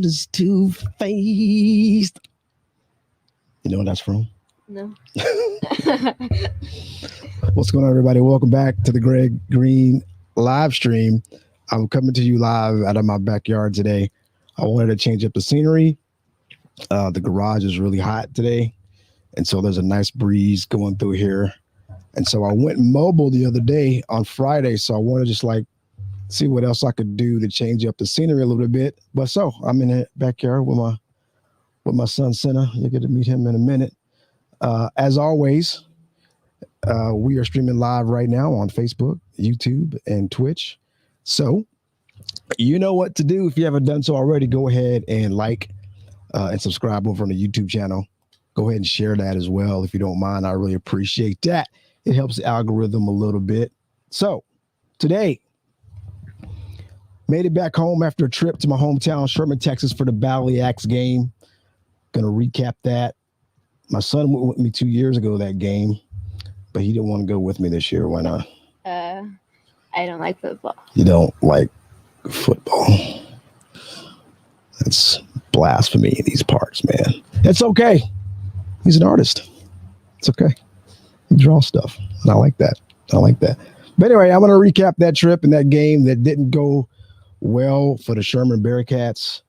world is two-faced. You know what that's from? No. What's going on, everybody? Welcome back to the Greg Green live stream. I'm coming to you live out of my backyard today. I wanted to change up the scenery. The garage is really hot today, and so there's a nice breeze going through here. And so I went mobile the other day on Friday, so I wanted to just like see what else I could do to change up the scenery a little bit. But so I'm in the backyard with my son Sena. You'll get to meet him in a minute. As always, we are streaming live right now on Facebook, YouTube, and Twitch. So you know what to do. If you haven't done so already, go ahead and like and subscribe over on the YouTube channel. Go ahead and share that as well if you don't mind. I really appreciate that. It helps the algorithm a little bit. So today, made it back home after a trip to my hometown, Sherman, Texas, for the Bally-Axe game. Gonna recap that. My son went with me 2 years ago to that game, but he didn't want to go with me this year. Why not? I don't like football. You don't like football? That's blasphemy in these parts, man. It's okay. He's an artist. It's okay. He draws stuff, and I like that. But anyway, I'm going to recap that trip and that game that didn't go well for the Sherman Bearcats.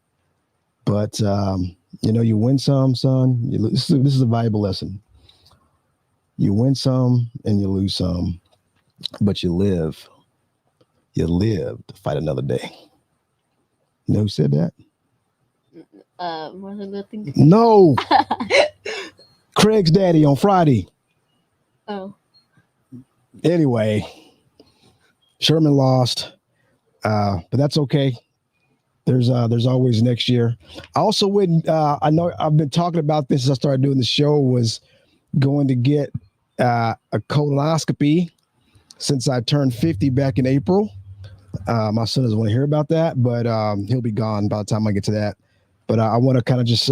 But, you win some, son. This is a valuable lesson. You win some and you lose some, but you live. You live to fight another day. You know who said that? Martin Luther King. No. Craig's daddy on Friday. Oh. Anyway, Sherman lost, but that's okay. There's always next year. I also wouldn't. I know I've been talking about this as I started doing the show. Was going to get a colonoscopy since I turned 50 back in April. My son doesn't want to hear about that, but he'll be gone by the time I get to that. But I want to kind of just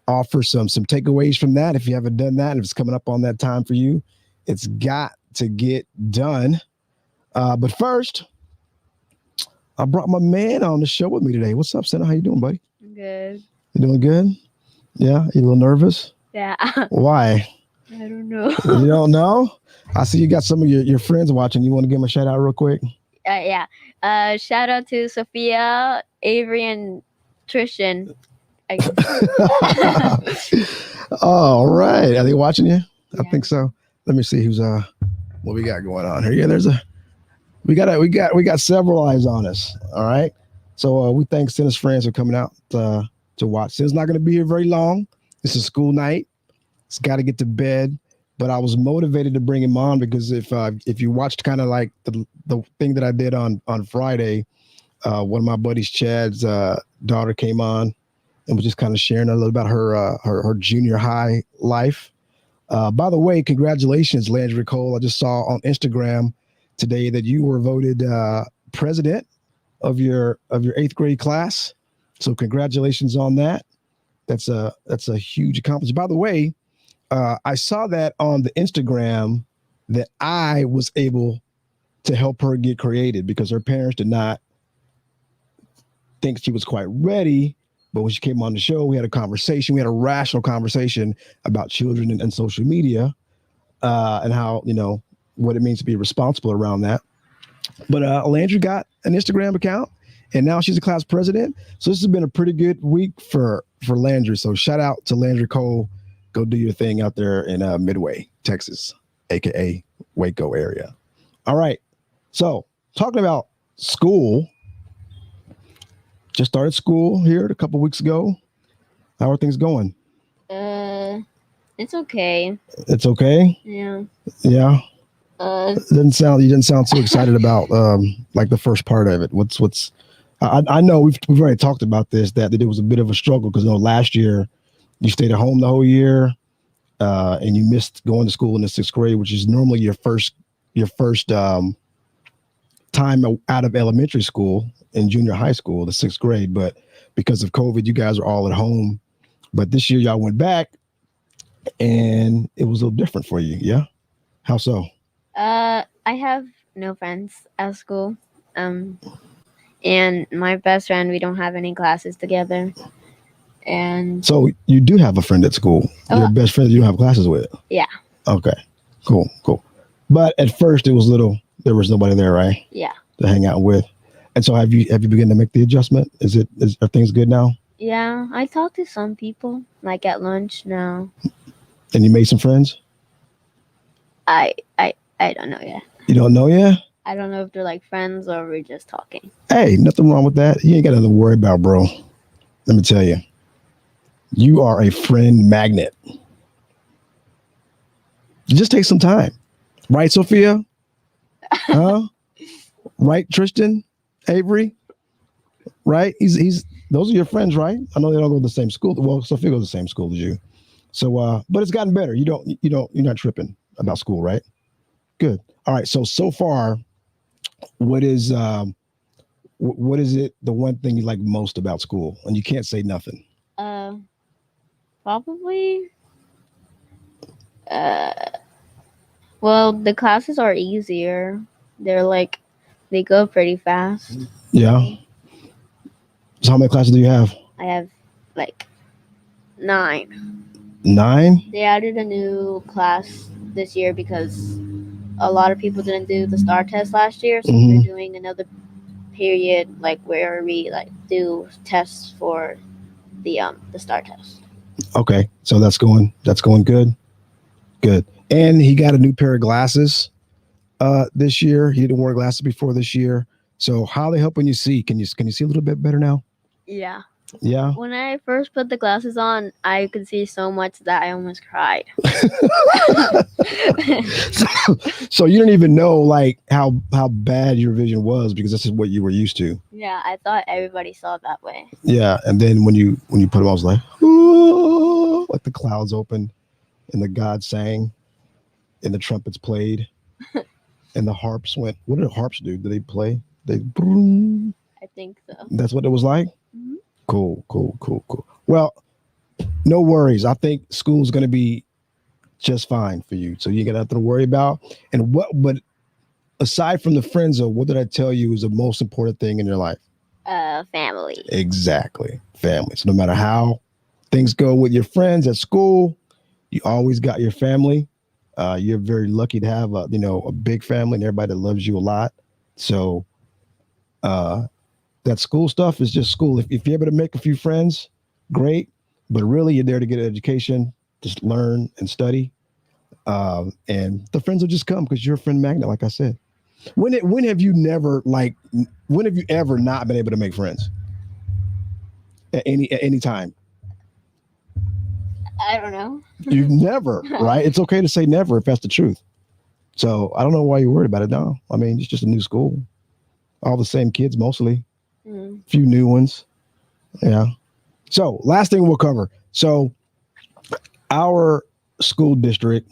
offer some takeaways from that. If you haven't done that, and if it's coming up on that time for you, it's got to get done. But first, I brought my man on the show with me today. What's up, Sena? How you doing, buddy? Good. You doing good? Yeah? You a little nervous? Yeah. Why? I don't know. You don't know? I see you got some of your friends watching. You want to give them a shout out real quick? Yeah. Shout out to Sophia, Avery, and Trishan. All right. Are they watching you? Yeah. I think so. Let me see who's what we got going on here. Yeah, we got several eyes on us. All right. So we thank Sena's friends for coming out to watch. Sena's not going to be here very long. This is school night. It's got to get to bed. But I was motivated to bring him on because if you watched kind of like the thing that I did on Friday, one of my buddies, Chad's daughter, came on and was just kind of sharing a little about her junior high life. By the way, congratulations, Landry Cole. I just saw on Instagram today that you were voted president of your 8th grade class. So congratulations on that. That's a huge accomplishment. By the way, I saw that on the Instagram that I was able to help her get created because her parents did not think she was quite ready. But when she came on the show, we had a conversation. We had a rational conversation about children and social media and how, what it means to be responsible around that. But Landry got an Instagram account and now she's a class president. So this has been a pretty good week for Landry. So shout out to Landry Cole. Go do your thing out there in Midway, Texas, aka Waco area. All right. So talking about school, just started school here a couple weeks ago. How are things going? It's okay. It's okay. Yeah. Yeah. You didn't sound too excited about like the first part of it. What's I know we've already talked about this that it was a bit of a struggle because last year you stayed at home the whole year and you missed going to school in the 6th grade, which is normally your first time out of elementary school and junior high school, the 6th grade. But because of COVID, you guys are all at home. But this year y'all went back and it was a little different for you. Yeah. How so? I have no friends at school. And my best friend, we don't have any classes together. And So you do have a friend at school. Your best friend that you don't have classes with. yeah. Okay. Cool. But at first there was nobody there, right? Yeah. To hang out with. And so have you begun to make the adjustment? Are things good now? Yeah, I talked to some people like at lunch now. And you made some friends? I don't know yet. You don't know yet? I don't know if they're like friends or we're just talking. Hey, nothing wrong with that. You ain't got nothing to worry about, bro. Let me tell you. You are a friend magnet. Just take some time. Right, Sophia? Huh? Right, Tristan? Avery? Right? He's those are your friends, right? I know they don't go to the same school. Well, Sophia goes to the same school as you. So but it's gotten better. You're not tripping about school, right? Good. All right. So far, what is it the one thing you like most about school? And you can't say nothing. Probably well, the classes are easier. They go pretty fast. Yeah. So how many classes do you have? I have like 9. 9? They added a new class this year because a lot of people didn't do the STAR test last year, so they're doing another period like where we like do tests for the STAR test. Okay, so that's going good. And he got a new pair of glasses this year. He didn't wear glasses before this year. So how are they helping you see? Can you see a little bit better now? Yeah. Yeah. When I first put the glasses on, I could see so much that I almost cried. So you didn't even know like how bad your vision was because this is what you were used to. Yeah, I thought everybody saw it that way. Yeah, and then when you put them on, I was like, "Ooh," like the clouds opened, and the God sang, and the trumpets played, and the harps went. What did the harps do? Did they play? I think so. That's what it was like. Mm-hmm. Cool. Well, no worries. I think school's going to be just fine for you. So you got nothing to worry about. And but aside from the friends, what did I tell you is the most important thing in your life? Family. Exactly. Family. So no matter how things go with your friends at school, you always got your family. You're very lucky to have a big family and everybody that loves you a lot. So that school stuff is just school. If you're able to make a few friends, great. But really, you're there to get an education, just learn and study. And the friends will just come because you're a friend magnet, like I said. When have you ever not been able to make friends? At any time? I don't know. You've never, right? It's okay to say never if that's the truth. So I don't know why you're worried about it now. I mean, it's just a new school. All the same kids mostly. Few new ones. Yeah. So last thing we'll cover. So our school district,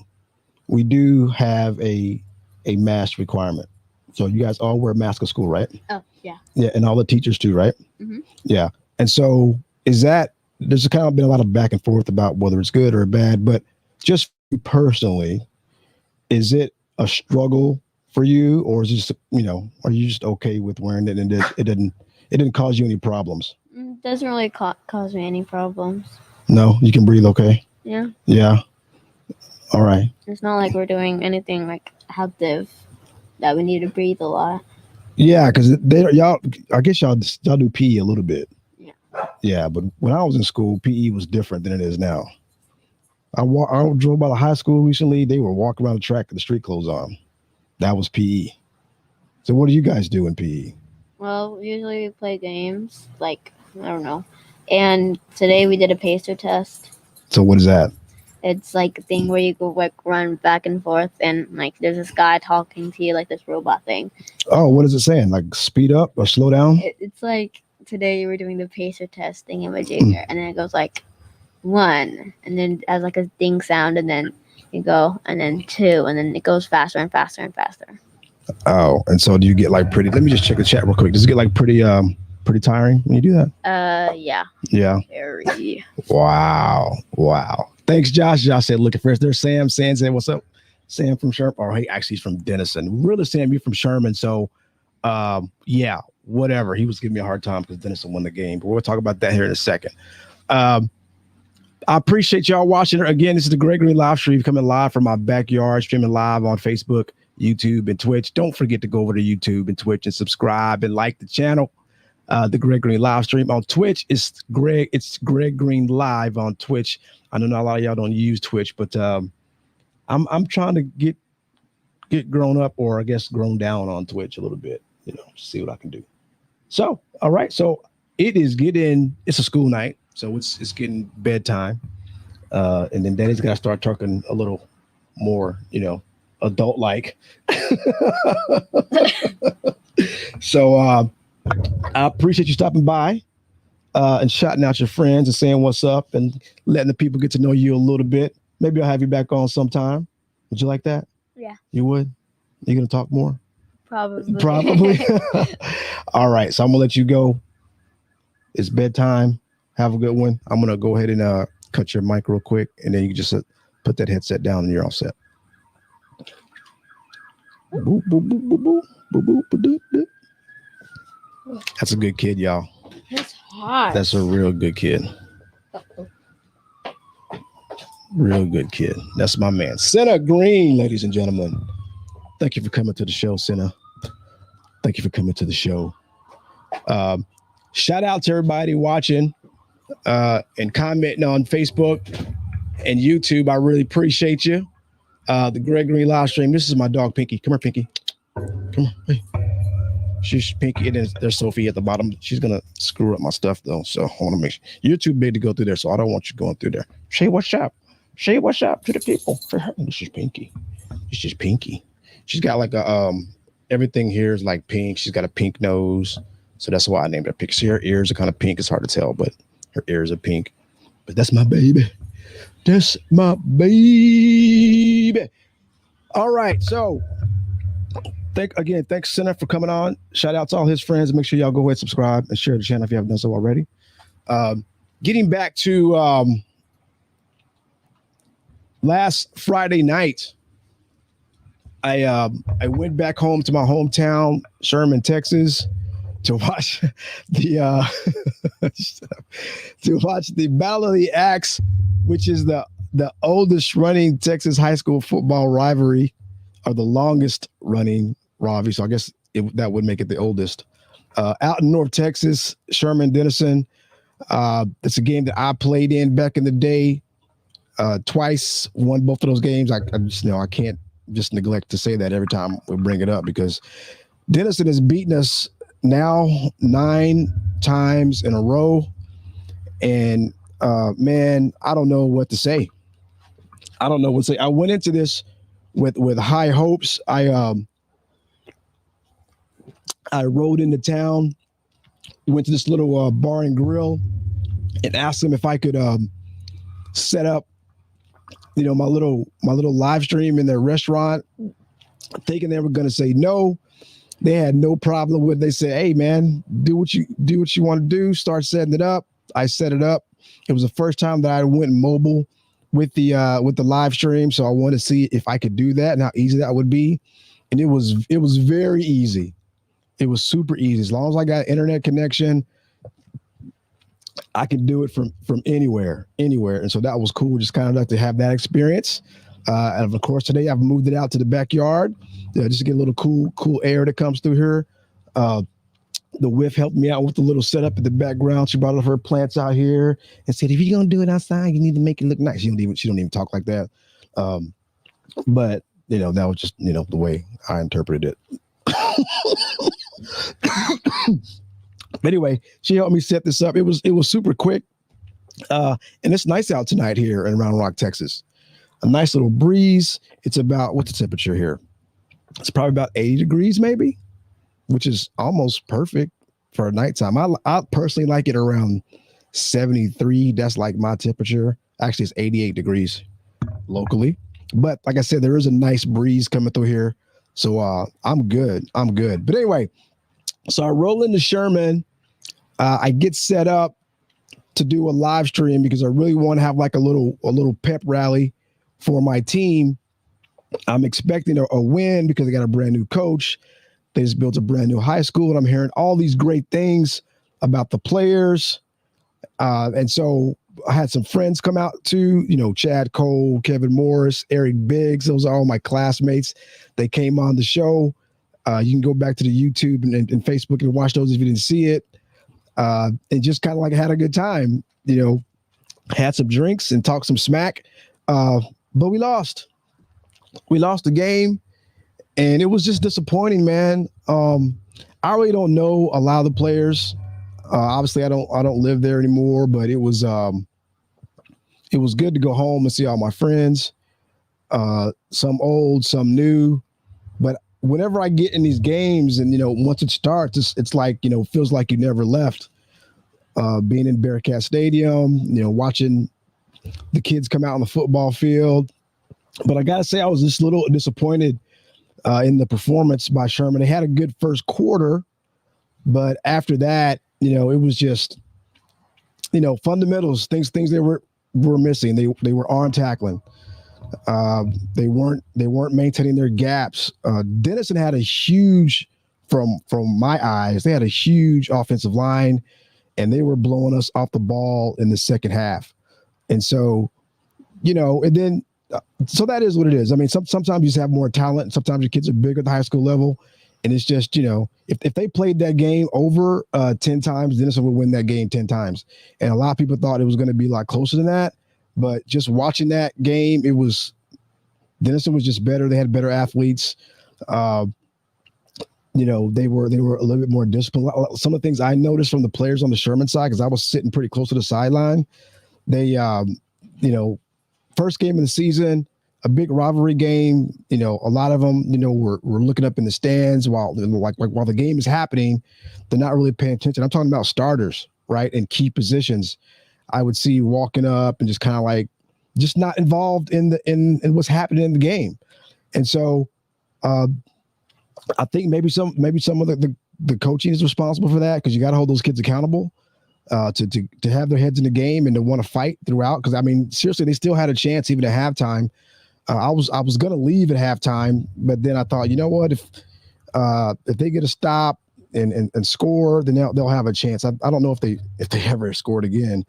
we do have a mask requirement. So you guys all wear a mask at school, right? Oh, yeah. Yeah, and all the teachers too, right? Mm-hmm. Yeah. And so there's kind of been a lot of back and forth about whether it's good or bad, but just personally, is it a struggle for you, or is it just, are you just okay with wearing it and it didn't cause you any problems? It doesn't really cause me any problems. No, you can breathe okay? Yeah. Yeah. All right. It's not like we're doing anything like active that we need to breathe a lot. Yeah, because I guess y'all do PE a little bit. Yeah. Yeah, but when I was in school, PE was different than it is now. I drove by the high school recently. They were walking around the track with the street clothes on. That was PE. So what do you guys do in PE? Well, usually we play games, like, I don't know. And today we did a pacer test. So what is that? It's like a thing where you go like run back and forth and like there's this guy talking to you like this robot thing. Oh, what is it saying? Like speed up or slow down? It's like today you were doing the pacer test thing in my junior and then it goes like 1 and then it has like a ding sound and then you go and then 2 and then it goes faster and faster and faster. Oh, and so do you get like pretty? Let me just check the chat real quick. Does it get like pretty tiring when you do that? Yeah. Yeah. Very. Wow. Thanks, Josh. Josh said, looking first. There's Sam. Sam said, what's up? Sam from Sherman. Oh, hey, actually, he's from Denison. Really, Sam, you're from Sherman. So, yeah, whatever. He was giving me a hard time because Denison won the game. But we'll talk about that here in a second. I appreciate y'all watching. Again, this is the Greg Green live stream coming live from my backyard, streaming live on Facebook, YouTube, and Twitch. Don't forget to go over to YouTube and Twitch and subscribe and like the channel. The Greg Green live stream on Twitch is Greg Green Live on Twitch. I know not a lot of y'all don't use Twitch, but I'm trying to get grown up, or I guess grown down on Twitch a little bit, see what I can do. So, all right. So it's a school night. So it's getting bedtime. And then Daddy's got to start talking a little more, adult-like. So I appreciate you stopping by and shouting out your friends and saying what's up and letting the people get to know you a little bit. Maybe I'll have you back on sometime. Would you like that? Yeah. You would? You going to talk more? Probably. All right. So I'm going to let you go. It's bedtime. Have a good one. I'm going to go ahead and cut your mic real quick, and then you can just put that headset down and you're all set. Boop, boop, boop, boop, boop, boop, boop, boop, boop. That's a good kid, y'all. It's hot. That's a real good kid. Real good kid. That's my man. Sena Green, ladies and gentlemen. Thank you for coming to the show, Sena. Thank you for coming to the show. Shout out to everybody watching and commenting on Facebook and YouTube. I really appreciate you. The Greg Green live stream. This is my dog, Pinky. Come here, Pinky. Come on. Hey. She's Pinky, and then there's Sophie at the bottom. She's going to screw up my stuff, though. So I want to make sure. You're too big to go through there, so I don't want you going through there. Say what's up. Say what's up to the people. This is Pinky. It's just Pinky. She's got like a, everything here is like pink. She's got a pink nose. So that's why I named her Pinky. See, her ears are kind of pink. It's hard to tell, but her ears are pink. But that's my baby. That's my baby. All right. So thanks, Sena, for coming on. Shout out to all his friends. Make sure y'all go ahead and subscribe and share the channel if you haven't done so already. Getting back to last Friday night, I went back home to my hometown, Sherman, Texas, to watch the Battle of the Axe, which is the oldest running Texas high school football rivalry, or the longest running rivalry. So I guess that would make it the oldest. Out in North Texas, Sherman, Denison. It's a game that I played in back in the day. Twice, won both of those games. I just I can't just neglect to say that every time we bring it up, because Denison has beaten us now 9 times in a row. And man, I don't know what to say. I went into this with high hopes. I rode into town, went to this little bar and grill, and asked them if I could set up my little live stream in their restaurant, thinking they were going to say no. They had no problem with it. They said, "Hey man, do what you want to do. Start setting it up." I set it up. It was the first time that I went mobile with the live stream, so I wanted to see if I could do that and how easy that would be. And it was very easy. It was super easy. As long as I got internet connection, I could do it from anywhere. And so that was cool. Just kind of like to have that experience. And of course, today I've moved it out to the backyard just to get a little cool air that comes through here. The whiff helped me out with the little setup in the background. She brought all of her plants out here and said, "If you're gonna do it outside, you need to make it look nice." She don't even talk like that. But that was just the way I interpreted it. But anyway, she helped me set this up. It was super quick. And it's nice out tonight here in Round Rock, Texas. A nice little breeze. It's about, what's the temperature here? It's probably about 80 degrees maybe, which is almost perfect for nighttime. I personally like it around 73. That's like my temperature. Actually, it's 88 degrees locally. But like I said, there is a nice breeze coming through here. So I'm good. But anyway, so I roll into Sherman. I get set up to do a live stream because I really want to have like a little pep rally for my team. I'm expecting a win because I got a brand new coach. They just built a brand new high school, and I'm hearing all these great things about the players. And so I had some friends come out too, Chad Cole, Kevin Morris, Eric Biggs. Those are all my classmates. They came on the show. You can go back to the YouTube and Facebook and watch those if you didn't see it. And just kind of like had a good time, had some drinks and talked some smack. But we lost. We lost the game, and it was just disappointing, man. I really don't know a lot of the players. Obviously, I don't live there anymore, but it was good to go home and see all my friends, some old, some new. But whenever I get in these games, and once it starts, it's like feels like you never left. Being in Bearcat Stadium, watching the kids come out on the football field. But I gotta say, I was just a little disappointed in the performance by Sherman. They had a good first quarter, but after that, it was just, fundamentals, things they were missing. They were arm tackling. They weren't maintaining their gaps. Denison had a huge, from my eyes, they had a huge offensive line, and they were blowing us off the ball in the second half. And so, and then, so that is what it is. I mean, sometimes you just have more talent, and sometimes your kids are bigger at the high school level. And it's just, if they played that game over 10 times, Denison would win that game 10 times. And a lot of people thought it was going to be a lot closer than that. But just watching that game, Denison was just better. They had better athletes. They were a little bit more disciplined. Some of the things I noticed from the players on the Sherman side, because I was sitting pretty close to the sideline, they, first game of the season, a big rivalry game. A lot of them, were looking up in the stands while the game is happening. They're not really paying attention. I'm talking about starters, right, in key positions. I would see walking up and just kind of just not involved in what's happening in the game. And so, I think maybe some of the coaching is responsible for that, because you got to hold those kids accountable. To have their heads in the game and to want to fight throughout. Because I mean, seriously, they still had a chance even at halftime. I was going to leave at halftime, but then I thought, you know what, if they get a stop and score, then they'll have a chance. I don't know if they ever scored again,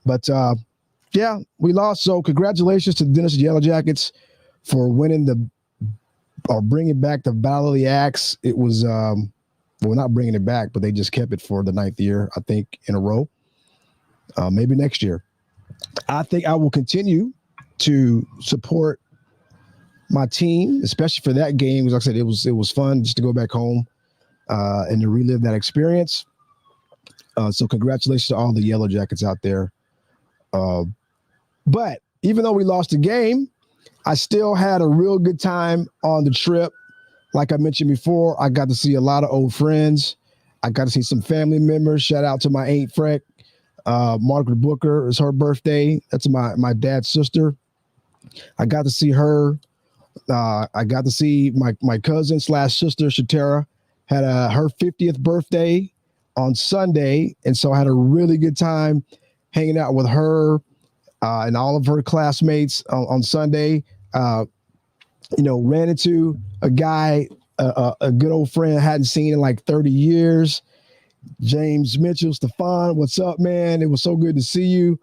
but yeah, we lost. So congratulations to the Denison Yellow Jackets for winning or bringing back the Battle of the Axe. It was. Well, not bringing it back, but they just kept it for the 9th year, I think, in a row. Maybe next year. I think I will continue to support my team, especially for that game. As I said, it was fun just to go back home and to relive that experience. So congratulations to all the Yellow Jackets out there. But even though we lost the game, I still had a real good time on the trip. Like I mentioned before, I got to see a lot of old friends. I got to see some family members. Shout out to my Aunt Freck. Margaret Booker, is her birthday. That's my dad's sister. I got to see her. I got to see my cousin / sister, Shatera, had her 50th birthday on Sunday. And so I had a really good time hanging out with her and all of her classmates on Sunday. Ran into a guy, a good old friend I hadn't seen in like 30 years. James Mitchell, Stefan, what's up, man? It was so good to see you.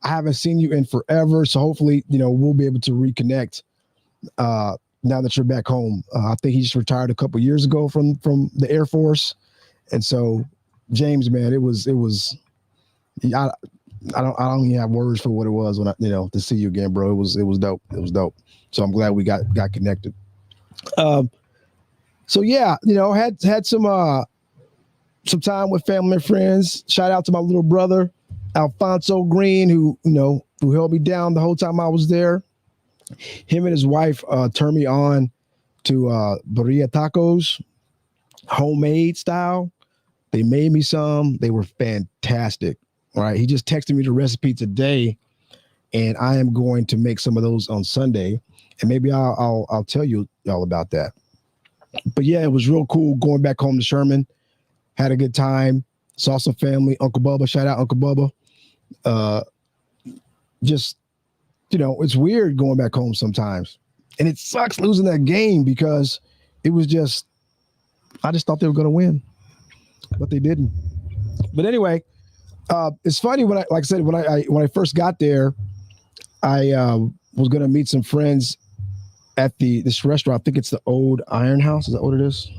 I haven't seen you in forever. So hopefully, we'll be able to reconnect now that you're back home. I think he just retired a couple years ago from the Air Force. And so James, man, it was, I don't even have words for what it was when to see you again, bro. It was dope. It was dope. So I'm glad we got connected. So yeah, had some time with family and friends. Shout out to my little brother, Alfonso Green, who held me down the whole time I was there. Him and his wife turned me on to birria tacos, homemade style. They made me some. They were fantastic. All right. He just texted me the recipe today, and I am going to make some of those on Sunday. And maybe I'll tell you all about that. But yeah, it was real cool going back home to Sherman. Had a good time. Saw some family. Uncle Bubba, shout out Uncle Bubba. Just, it's weird going back home sometimes. And it sucks losing that game because it was just I just thought they were going to win, but they didn't. But anyway, it's funny when like I said, when I first got there, I was going to meet some friends at this restaurant. I think it's the Old Iron House. Is that what it is?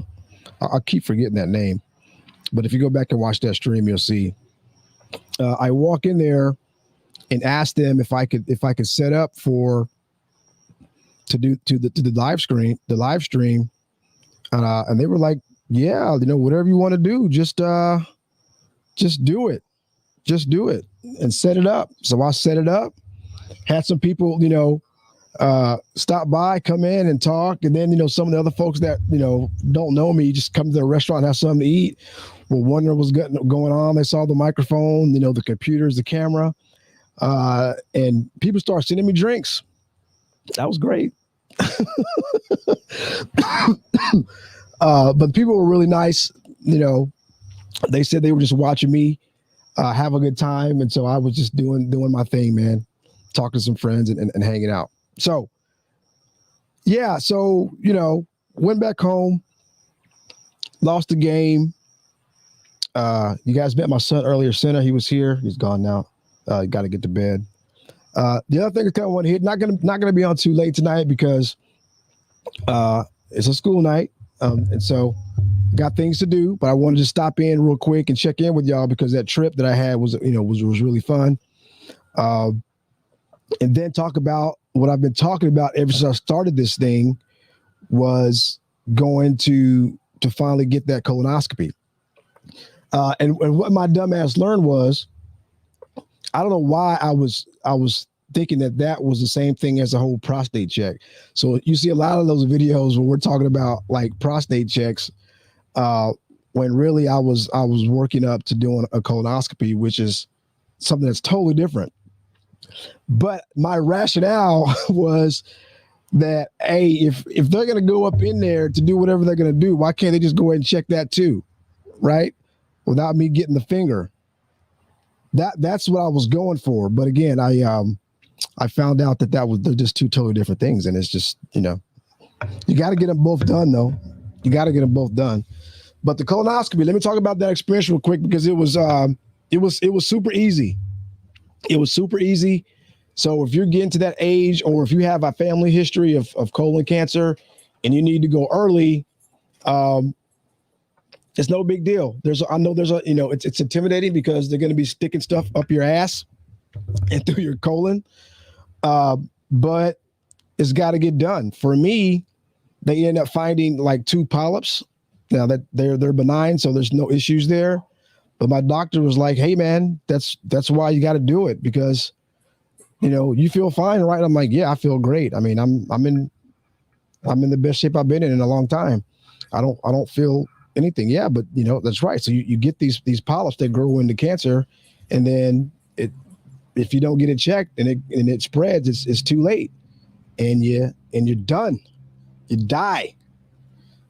I keep forgetting that name. But if you go back and watch that stream, you'll see. I walk in there and ask them if I could set up to do the live stream, and they were like, yeah, whatever you want to do, just do it, and set it up. So I set it up, had some people, stop by, come in and talk, and then some of the other folks that don't know me just come to the restaurant and have something to eat. Well, wondering what's going on. They saw the microphone, the computers, the camera, and people started sending me drinks. That was great. But people were really nice. They said they were just watching me have a good time, and so I was just doing my thing, man, talking to some friends and hanging out. So, yeah, went back home, lost the game. You guys met my son earlier, Sena. He was here. He's gone now. Got to get to bed. The other thing I kind of want to hit, not gonna be on too late tonight because it's a school night, and so got things to do. But I wanted to stop in real quick and check in with y'all because that trip that I had was really fun. And then talk about what I've been talking about ever since I started this thing, was going to finally get that colonoscopy. And what my dumbass learned was, I don't know why I was thinking that was the same thing as the whole prostate check. So you see a lot of those videos where we're talking about like prostate checks, when really I was working up to doing a colonoscopy, which is something that's totally different. But my rationale was that, hey, if they're going to go up in there to do whatever they're going to do, why can't they just go ahead and check that too, right? Without me getting the finger. That's what I was going for. But again, I found out they're just two totally different things, and it's just you got to get them both done though. You got to get them both done. But the colonoscopy, let me talk about that experience real quick because it was super easy. It was super easy. So if you're getting to that age, or if you have a family history of colon cancer and you need to go early, it's no big deal. It's intimidating because they're going to be sticking stuff up your ass and through your colon. But it's got to get done. For me, they end up finding like 2 polyps. Now that they're benign, so there's no issues there. But my doctor was like, "Hey, man, that's why you got to do it because, you feel fine, right?" I'm like, "Yeah, I feel great. I mean, I'm in the best shape I've been in a long time. I don't feel anything." Yeah, but that's right. So you get these polyps that grow into cancer, and then if you don't get it checked and it spreads, it's too late, and you're done. You die.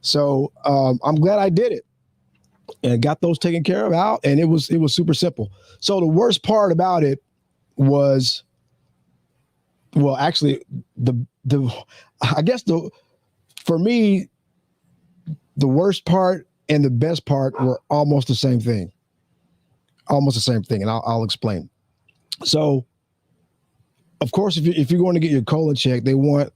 So I'm glad I did it and got those taken care of out, and it was super simple. So the worst part about it was, well, actually for me, the worst part and the best part were almost the same thing. And I'll explain. So, of course, if you're going to get your colon checked, they want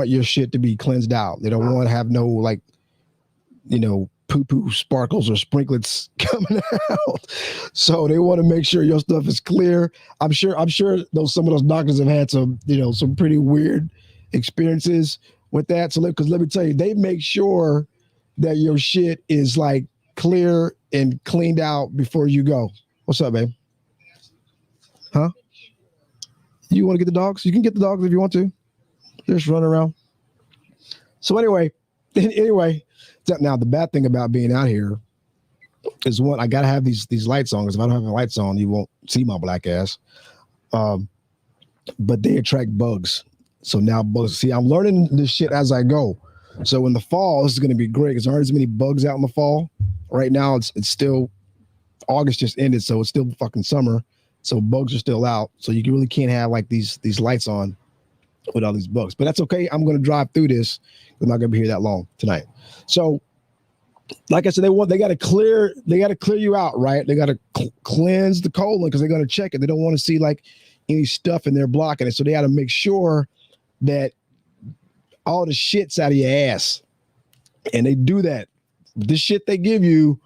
your shit to be cleansed out. They don't want to have no poo-poo sparkles or sprinklets coming out. So they want to make sure your stuff is clear. I'm sure some of those doctors have had some pretty weird experiences with that. So because let me tell you, they make sure that your shit is like clear and cleaned out before you go. What's up, babe? Huh? You want to get the dogs? You can get the dogs if you want to. Just run around. So anyway, now the bad thing about being out here is, one, I gotta have these lights on, because if I don't have the lights on, you won't see my black ass. But they attract bugs. So now bugs. See, I'm learning this shit as I go. So in the fall, this is going to be great because there aren't as many bugs out in the fall. Right now, it's still August just ended, so it's still fucking summer. So bugs are still out. So you really can't have like these lights on with all these bugs. But that's okay. I'm going to drive through this. I'm not going to be here that long tonight. So like I said, they got to clear you out, right? They got to cleanse the colon because they're going to check it. They don't want to see like any stuff in there blocking it. So they got to make sure that all the shit's out of your ass. And they do that. This shit they give you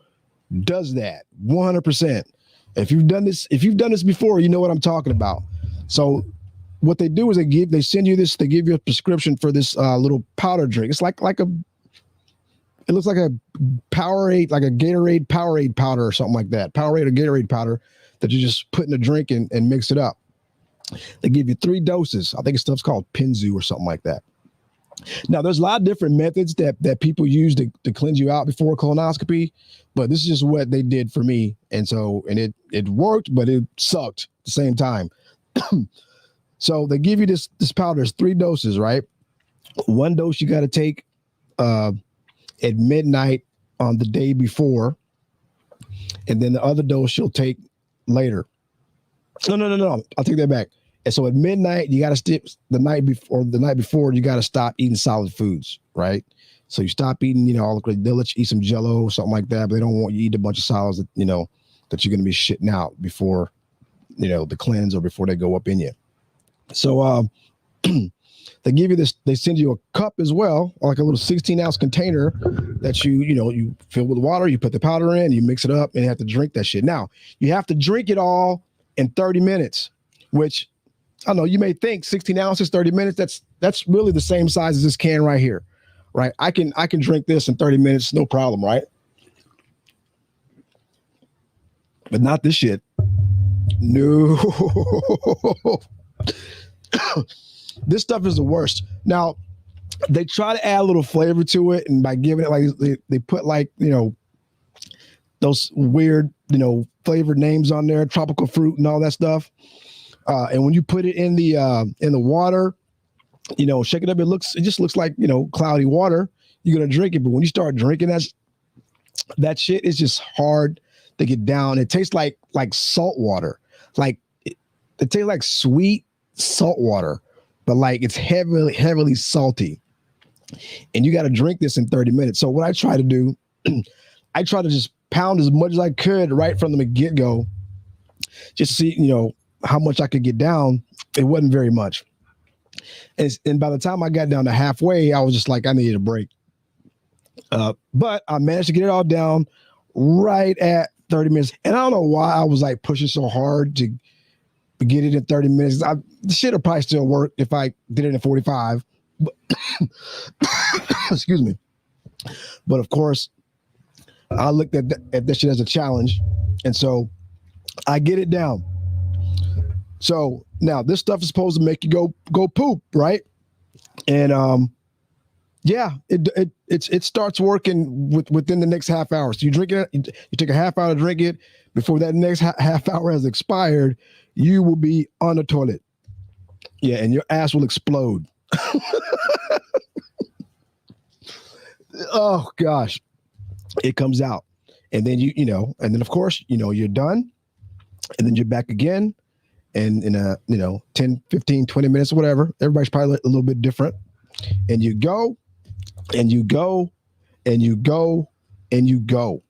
does that 100%. If you've done this before, you know what I'm talking about. So what they do is they send you this, they give you a prescription for this little powder drink. It's it looks like a Powerade, like a Gatorade Powerade powder or something like that. Powerade or Gatorade powder that you just put in a drink and mix it up. They give you 3 doses. I think it's stuff's called Pinzu or something like that. Now, there's a lot of different methods that people use to cleanse you out before colonoscopy, but this is just what they did for me. And it worked, but it sucked at the same time. So they give you this powder. There's 3 doses, right? 1 dose you got to take at midnight on the day before, and then the other dose you'll take later. No. I'll take that back. And so at midnight, you got to stop the night before, you got to stop eating solid foods, right? So you stop eating, they'll let you eat some Jell-O or something like that, but they don't want you to eat a bunch of solids that, that you're going to be shitting out before, the cleanse or before they go up in you. So they give you this, they send you a cup as well, like a little 16-ounce container that you fill with water, you put the powder in, you mix it up, and you have to drink that shit. Now, you have to drink it all in 30 minutes, which I don't know, you may think 16 ounces, 30 minutes, that's really the same size as this can right here, right? I can drink this in 30 minutes, no problem, right? But not this shit. No. This stuff is the worst. Now, they try to add a little flavor to it, and by giving it like they put like, those weird, flavored names on there, tropical fruit and all that stuff. And when you put it in the water, shake it up, it just looks like, cloudy water. You're going to drink it. But when you start drinking that shit, is just hard to get down. It tastes like salt water. Like it tastes like sweet salt water, but like it's heavily salty. And you got to drink this in 30 minutes. So what I try to do, I try to just pound as much as I could right from the get-go, just to see, how much I could get down. It wasn't very much. And by the time I got down to halfway, I was just like, I needed a break. But I managed to get it all down right at 30 minutes. And I don't know why I was like pushing so hard to get it in 30 minutes. The shit will probably still work if I did it in 45. But excuse me. But of course, I looked at that shit as a challenge. And so I get it down. So now this stuff is supposed to make you go poop, right? And yeah, it starts working within the next half hour. So you drink it, you take a half hour to drink it. Before that next half hour has expired, you will be on the toilet. Yeah, and your ass will explode. Oh gosh, it comes out, and then and then of course you're done, and then you're back again. And in 10, 15, 20 minutes or whatever, everybody's probably a little bit different. And you go, and you go, and you go, and you go.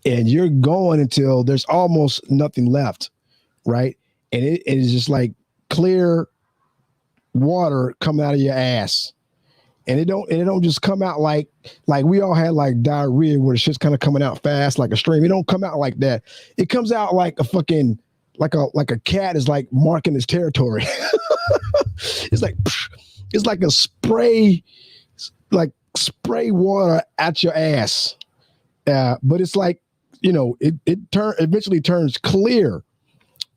And you're going until there's almost nothing left, right? And it is just like clear water coming out of your ass. And it don't just come out like we all had like diarrhea where the shit's kind of coming out fast like a stream. It don't come out like that. It comes out like a fucking like a cat is like marking its territory. It's like a spray water at your ass. But it's like, it eventually turns clear,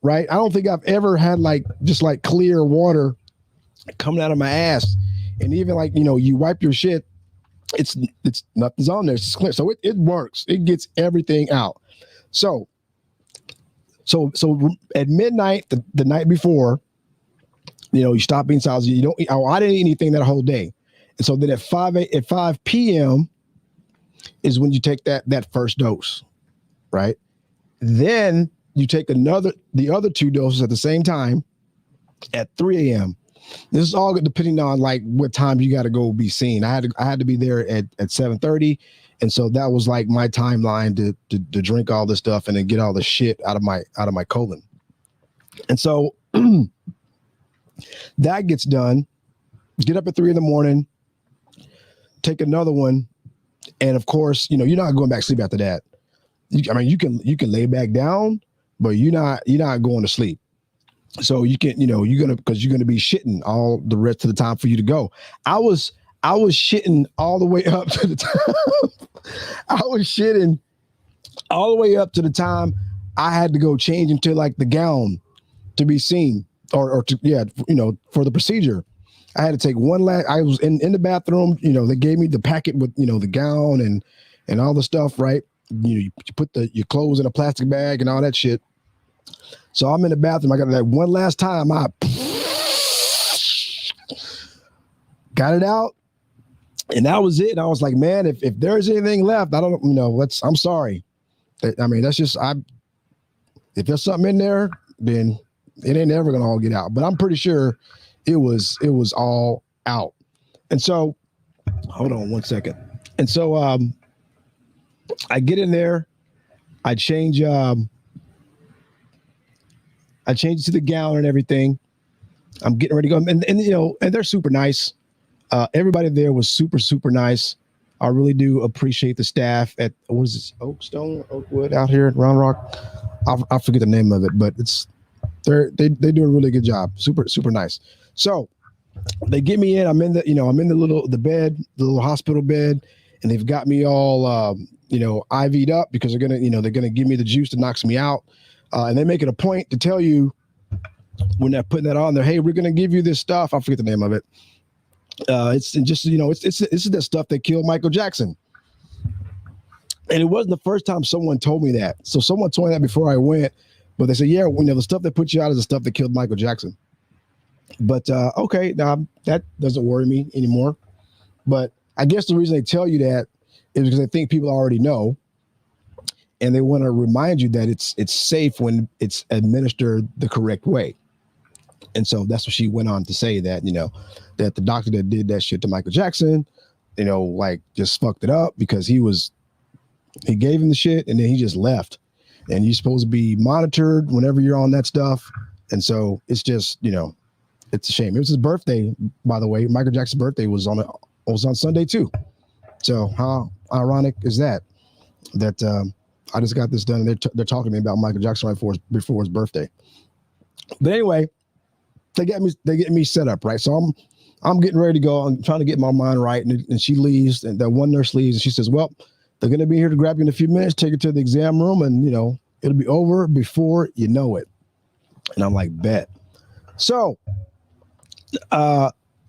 right? I don't think I've ever had like just like clear water coming out of my ass. And even like, you wipe your shit, it's nothing's on there. It's clear. So it works. It gets everything out. So at midnight, the night before, you stop eating solids. You don't eat. I didn't eat anything that whole day. And so then at 5 p.m. is when you take that first dose, right? Then you take the other 2 doses at the same time at 3 a.m. This is all depending on like what time you got to go be seen. I had to be there at 7:30, and so that was like my timeline to drink all this stuff and then get all the shit out of my colon. And so that gets done. Get up at 3 a.m, take another one, and of course, you're not going back to sleep after that. You can lay back down, but you're not going to sleep. So you can, because you're gonna be shitting all the rest of the time for you to go. I was shitting all the way up to the time. I was shitting all the way up to the time I had to go change into like the gown to be seen or for the procedure. I had to take one last. I was in the bathroom. They gave me the packet with the gown and all the stuff, right? You put your clothes in a plastic bag and all that shit. So I'm in the bathroom. I got that one last time. I got it out, and that was it. And I was like, man, if there's anything left, I don't, I'm sorry. I mean, that's just, if there's something in there, then it ain't ever gonna all get out. But I'm pretty sure it was all out. And so, hold on one second. And so, I get in there, I change it to the gown and everything. I'm getting ready to go. And they're super nice. Everybody there was super, super nice. I really do appreciate the staff at, what is this, Oakwood out here at Round Rock. I forget the name of it, but they do a really good job. Super, super nice. So they get me in. I'm in the bed, the little hospital bed, and they've got me all, IV'd up because they're gonna give me the juice that knocks me out. And they make it a point to tell you when they're putting that on there, hey, we're going to give you this stuff. I forget the name of it. It's just, it's the stuff that killed Michael Jackson. And it wasn't the first time someone told me that. So someone told me that before I went, but they said, yeah, the stuff that put you out is the stuff that killed Michael Jackson. But, okay, now that doesn't worry me anymore. But I guess the reason they tell you that is because they think people already know. And they want to remind you that it's safe when it's administered the correct way. And so that's what she went on to say, that, that the doctor that did that shit to Michael Jackson, just fucked it up because he gave him the shit and then he just left. And you're supposed to be monitored whenever you're on that stuff. And so it's just, it's a shame. It was his birthday, by the way. Michael Jackson's birthday was on Sunday too. So how ironic is that? I just got this done. And they're talking to me about Michael Jackson right before his birthday. But anyway, they get me set up, right? So I'm getting ready to go. I'm trying to get my mind right, and she leaves, and that one nurse leaves, and she says, "Well, they're going to be here to grab you in a few minutes, take you to the exam room, and it'll be over before you know it." And I'm like, bet. So,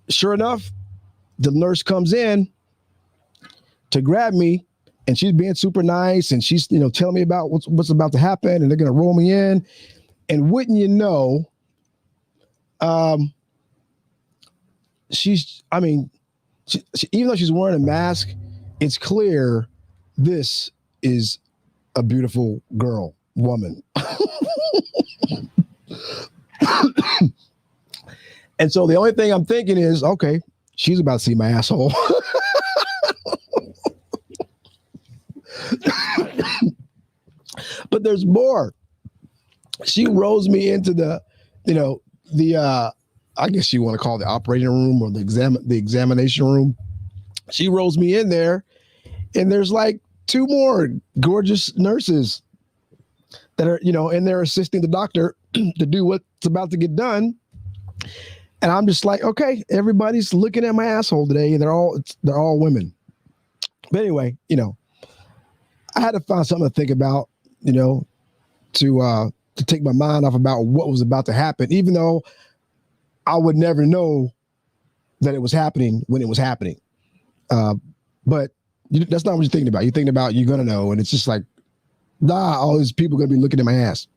sure enough, the nurse comes in to grab me. And she's being super nice, and she's, telling me about what's about to happen, and they're gonna roll me in. And wouldn't you know, she, even though she's wearing a mask, it's clear this is a beautiful woman. And so the only thing I'm thinking is, okay, she's about to see my asshole. But there's more. She rolls me into the I guess you want to call it the operating room or the examination room. She rolls me in there, and there's like 2 more gorgeous nurses that are, in there assisting the doctor to do what's about to get done. And I'm just like, okay, everybody's looking at my asshole today, and they're all women. But anyway, I had to find something to think about, to take my mind off about what was about to happen, even though I would never know that it was happening when it was happening. But that's not what you're thinking about. You're thinking about you're going to know, and it's just like, nah, all these people going to be looking at my ass.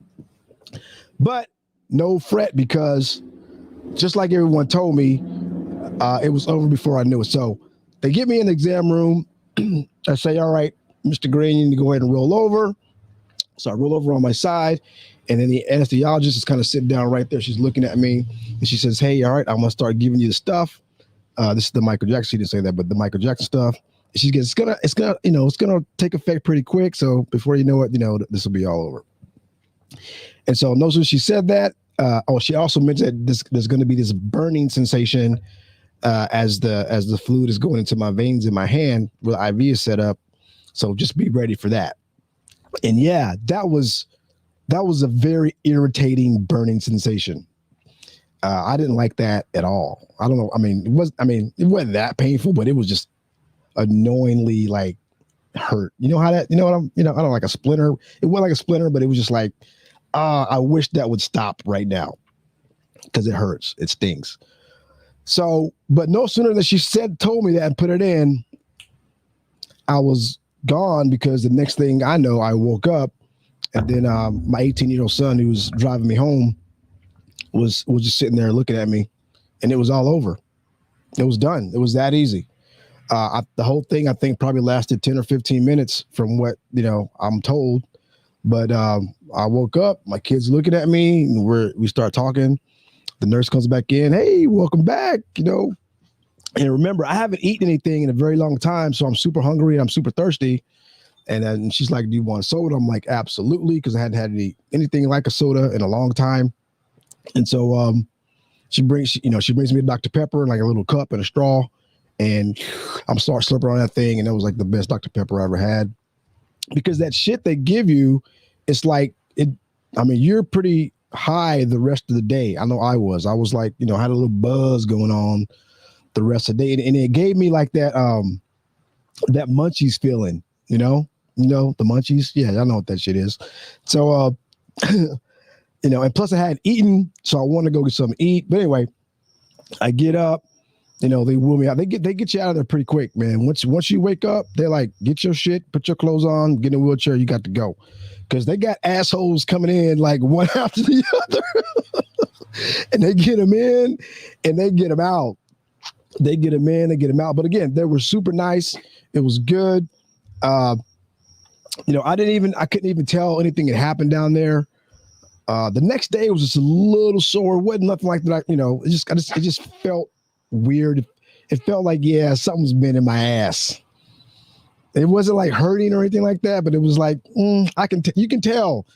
But no fret, because just like everyone told me, it was over before I knew it. So they get me in the exam room. I say, all right, Mr. Green, you need to go ahead and roll over. So I roll over on my side, and then the anesthesiologist is kind of sitting down right there. She's looking at me, and she says, "Hey, all right, I'm gonna start giving you the stuff. This is the Michael Jackson." She didn't say that, but the Michael Jackson stuff. And she gets, it's gonna take effect pretty quick. So before you know it, this will be all over. And so, no sooner she said that. She also mentioned that there's going to be this burning sensation as the fluid is going into my veins in my hand where the IV is set up. So just be ready for that. And yeah, that was a very irritating burning sensation. I didn't like that at all. I don't know. It wasn't that painful, but it was just annoyingly like hurt. I don't like a splinter. It wasn't like a splinter, but it was just like, I wish that would stop right now because it hurts. It stings. So, but no sooner than she told me that and put it in, I was gone, because the next thing I know, I woke up, and then my 18-year-old son, who was driving me home, was just sitting there looking at me, and it was all over. It was done. It was that easy. The whole thing, I think, probably lasted 10 or 15 minutes from what, I'm told. But I woke up, my kid's looking at me, and we start talking. The nurse comes back in. "Hey, welcome back, And remember, I haven't eaten anything in a very long time, so I'm super hungry and I'm super thirsty. And then she's like, "Do you want a soda?" I'm like, "Absolutely," because I hadn't had anything like a soda in a long time. And so she brings me a Dr. Pepper, like a little cup and a straw, and I'm start slurping on that thing, and that was like the best Dr. Pepper I ever had. Because that shit they give you, it's like you're pretty high the rest of the day. I know I was like, had a little buzz going on the rest of the day, and it gave me like that munchies feeling, the munchies. Yeah, I know what that shit is. So and plus I had eaten, so I wanted to go get something to eat. But anyway, I get up, they wheel me out. They get you out of there pretty quick, man. Once you wake up, they're like, "Get your shit, put your clothes on, get in a wheelchair, you got to go." Because they got assholes coming in like one after the other. And they get them in and they get them out. They get them in, they get them out. But again, they were super nice. It was good. I couldn't even tell anything had happened down there. The next day it was just a little sore. It wasn't nothing like that. It just felt weird. It felt like, something's been in my ass. It wasn't like hurting or anything like that, but it was like, you can tell,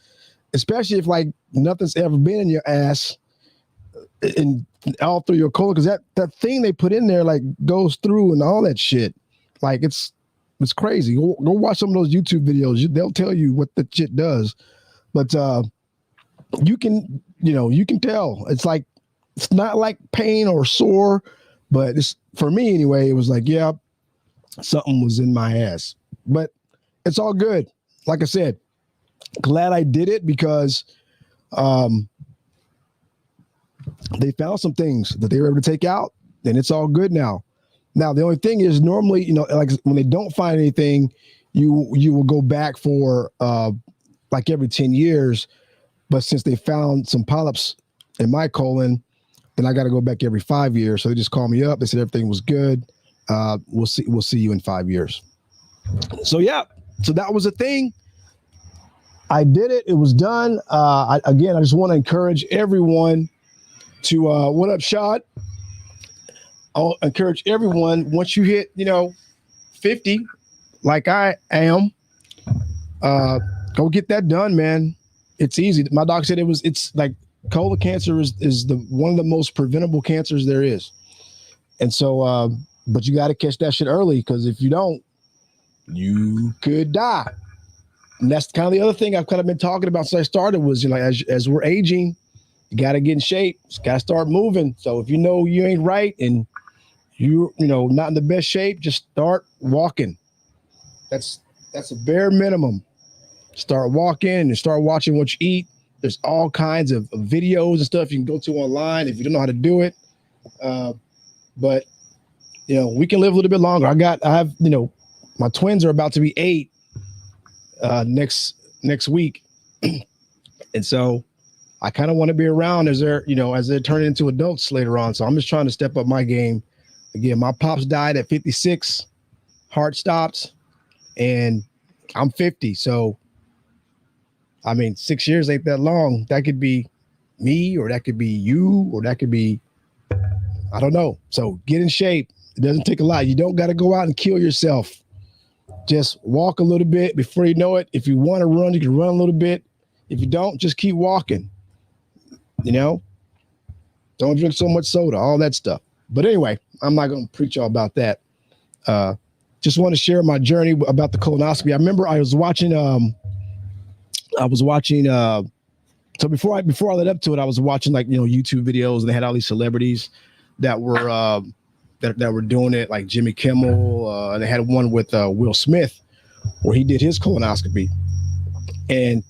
especially if like nothing's ever been in your ass and all through your colon, because that thing they put in there like goes through and all that shit. Like it's crazy. Go watch some of those YouTube videos. They'll tell you what the shit does. But you can tell. It's like, it's not like pain or sore, but it's, for me anyway, it was like, yeah, something was in my ass. But it's all good. Like I said, glad I did it, because they found some things that they were able to take out, and it's all good now. Now, the only thing is, normally, like when they don't find anything, you will go back for like every 10 years. But since they found some polyps in my colon, then I got to go back every 5 years. So they just called me up. They said everything was good. We'll see you in 5 years. So yeah, so that was a thing. I did it. It was done. I just want to encourage everyone to what up, Shad? I'll encourage everyone, once you hit 50, like I am, go get that done, man. It's easy. My doc said it's like colon cancer is one of the most preventable cancers there is. And so, but you got to catch that shit early, because if you don't, you could die. And that's kind of the other thing I've kind of been talking about since I started was, as we're aging, you got to get in shape. You got to start moving. So if you ain't right and you're, not in the best shape, just start walking. That's a bare minimum. Start walking and start watching what you eat. There's all kinds of videos and stuff you can go to online if you don't know how to do it. But we can live a little bit longer. I have my twins are about to be 8 next week. And so I kind of want to be around as they're turning into adults later on. So I'm just trying to step up my game. Again, my pops died at 56, heart stopped, and I'm 50. So I mean, 6 years ain't that long. That could be me, or that could be you, or that could be, I don't know. So get in shape. It doesn't take a lot. You don't got to go out and kill yourself. Just walk a little bit before you know it. If you want to run, you can run a little bit. If you don't, just keep walking. You know, don't drink so much soda, all that stuff. But anyway, I'm not going to preach all about that. Just want to share my journey about the colonoscopy. I remember I was watching, so before I led up to it, I was watching like, YouTube videos, and they had all these celebrities that were, that were doing it, like Jimmy Kimmel. They had one with Will Smith where he did his colonoscopy, and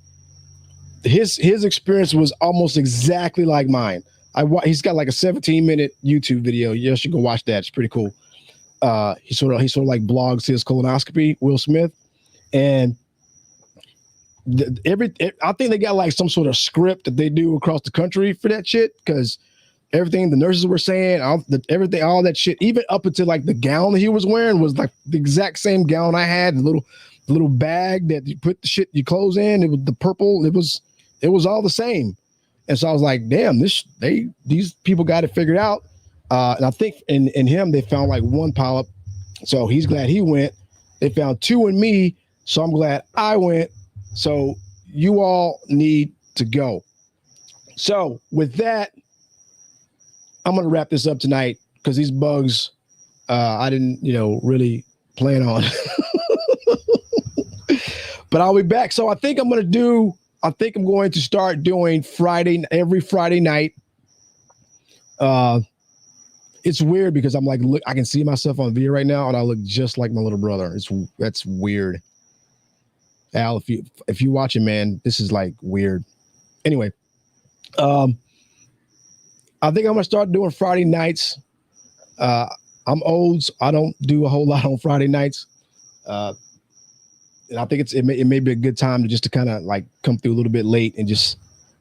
his experience was almost exactly like mine. He's got like a 17-minute YouTube video. You should go watch that. It's pretty cool. He sort of like blogs his colonoscopy, Will Smith, and I think they got like some sort of script that they do across the country for that shit, because everything the nurses were saying, all that shit, even up until like the gown that he was wearing was like the exact same gown I had. The little bag that you put the shit, your clothes in, it was the purple. It was all the same. And so I was like, damn, these people got it figured out. And I think in him, they found like one polyp. So he's glad he went. They found 2 in me. So I'm glad I went. So you all need to go. So with that, I'm going to wrap this up tonight, because these bugs, I didn't, really plan on. But I'll be back. So I think I'm going to start doing every Friday night. It's weird because I'm like, look, I can see myself on video right now, and I look just like my little brother. That's weird. Al, if you watching, man, this is like weird. Anyway, I think I'm gonna start doing Friday nights. I'm old, so I don't do a whole lot on Friday nights. And I think it may be a good time to kind of like come through a little bit late and just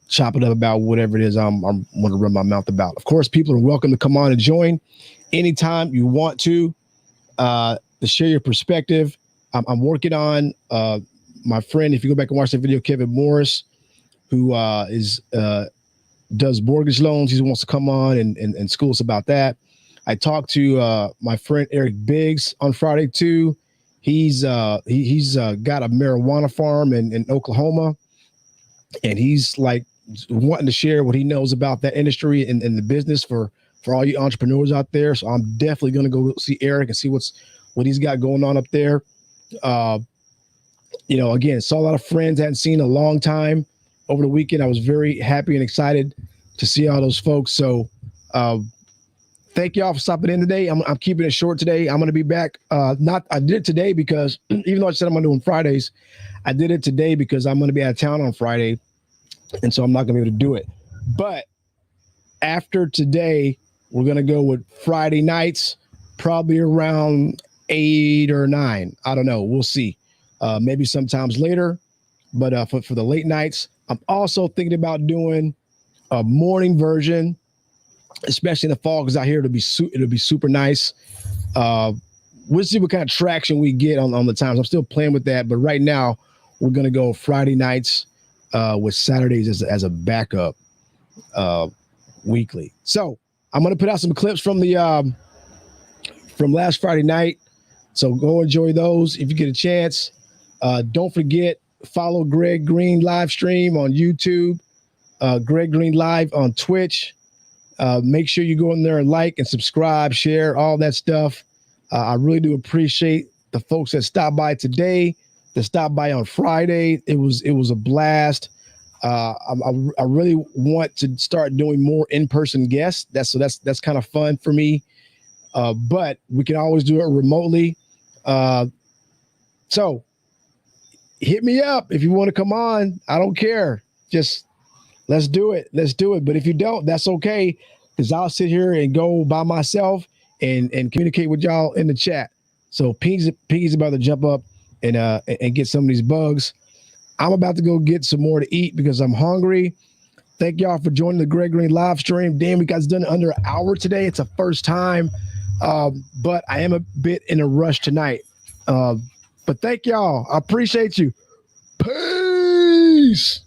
chop it up about whatever it is I'm want to run my mouth about. Of course, people are welcome to come on and join anytime you want to share your perspective. I'm working on my friend, if you go back and watch the video, Kevin Morris, who does mortgage loans. He wants to come on and school us about that. I talked to my friend Eric Biggs on Friday too. He's got a marijuana farm in Oklahoma, and he's like wanting to share what he knows about that industry and the business for all you entrepreneurs out there. So I'm definitely going to go see Eric and see what he's got going on up there. Again, saw a lot of friends I hadn't seen in a long time over the weekend. I was very happy and excited to see all those folks. So thank y'all for stopping in today. I'm keeping it short today. I'm going to be back. I did it today because even though I said I'm doing Fridays, I did it today because I'm going to be out of town on Friday. And so I'm not going to be able to do it. But after today, we're going to go with Friday nights, probably around 8 or 9. I don't know. We'll see. Maybe sometimes later. But for the late nights, I'm also thinking about doing a morning version, especially in the fall, because out here it'll be super nice. We'll see what kind of traction we get on the times. I'm still playing with that, but right now we're gonna go Friday nights with Saturdays as a backup weekly. So I'm gonna put out some clips from from last Friday night. So go enjoy those if you get a chance. Don't forget, follow Greg Green Livestream on YouTube, Greg Green Live on Twitch. Make sure you go in there and like and subscribe, share, all that stuff. I really do appreciate the folks that stopped by today, that stopped by on Friday. It was a blast. I really want to start doing more in-person guests. That's kind of fun for me. But we can always do it remotely. So hit me up if you want to come on. I don't care. Just let's do it. But if you don't, that's okay, because I'll sit here and go by myself and communicate with y'all in the chat. So Pinky's about to jump up and get some of these bugs. I'm about to go get some more to eat because I'm hungry. Thank y'all for joining the Greg Green live stream. Damn, we guys done it under an hour today. It's a first time, but I am a bit in a rush tonight. But thank y'all. I appreciate you. Peace.